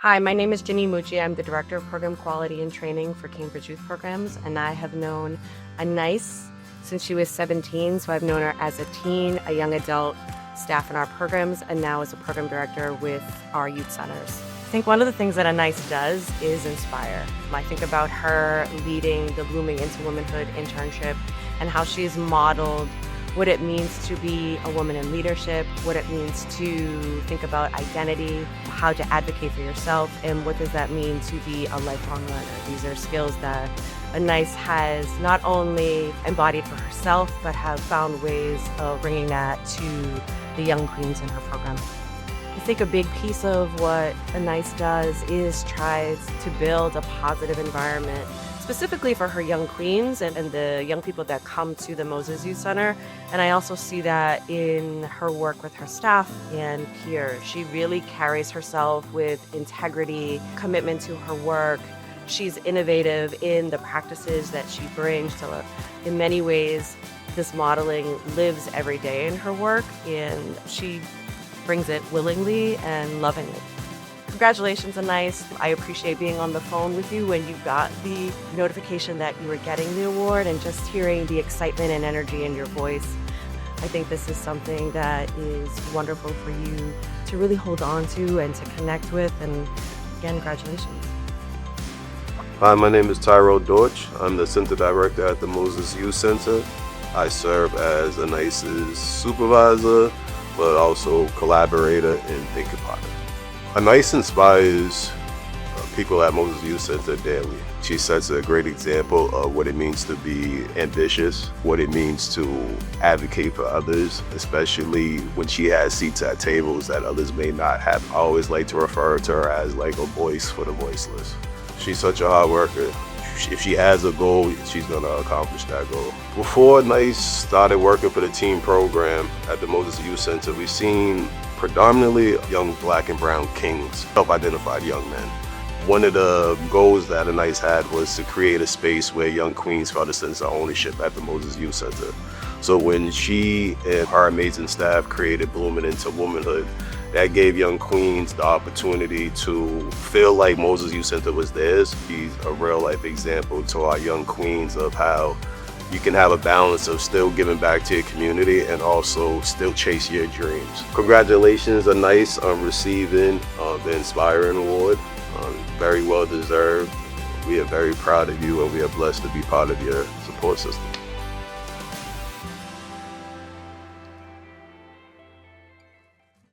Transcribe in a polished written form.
Hi, my name is Ginny Mucci. I'm the Director of Program Quality and Training for Cambridge Youth Programs, and I have known Anais since she was 17, so I've known her as a teen, a young adult, staff in our programs, and now as a program director with our youth centers. I think one of the things that Anais does is inspire. I think about her leading the Blooming into Womanhood internship and how she's modeled what it means to be a woman in leadership, what it means to think about identity, how to advocate for yourself, and what does that mean to be a lifelong learner. These are skills that Anais has not only embodied for herself, but have found ways of bringing that to the young queens in her program. I think a big piece of what Anais does is tries to build a positive environment specifically for her young queens and the young people that come to the Moses Youth Center. And I also see that in her work with her staff and peers. She really carries herself with integrity, commitment to her work. She's innovative in the practices that she brings. So in many ways, this modeling lives every day in her work, and she brings it willingly and lovingly. Congratulations, Anais. I appreciate being on the phone with you when you got the notification that you were getting the award and just hearing the excitement and energy in your voice. I think this is something that is wonderful for you to really hold on to and to connect with. And again, congratulations. Hi, my name is Tyrell Dorch. I'm the Center Director at the Moses Youth Center. I serve as Anais's supervisor, but also collaborator and thinking partner. Anais inspires people at Moses Youth Center daily. She sets a great example of what it means to be ambitious, what it means to advocate for others, especially when she has seats at tables that others may not have. I always like to refer to her as like a voice for the voiceless. She's such a hard worker. If she has a goal, she's gonna accomplish that goal. Before Anais started working for the teen program at the Moses Youth Center, we've seen predominantly young black and brown kings, self-identified young men. One of the goals that Anais had was to create a space where young queens felt a sense of ownership at the Moses Youth Center. So when she and her amazing staff created Blooming into Womanhood, that gave young queens the opportunity to feel like Moses Youth Center was theirs. She's a real life example to our young queens of how you can have a balance of still giving back to your community and also still chase your dreams. Congratulations, Anais, on receiving the Inspiring Award. Very well deserved. We are very proud of you, and we are blessed to be part of your support system.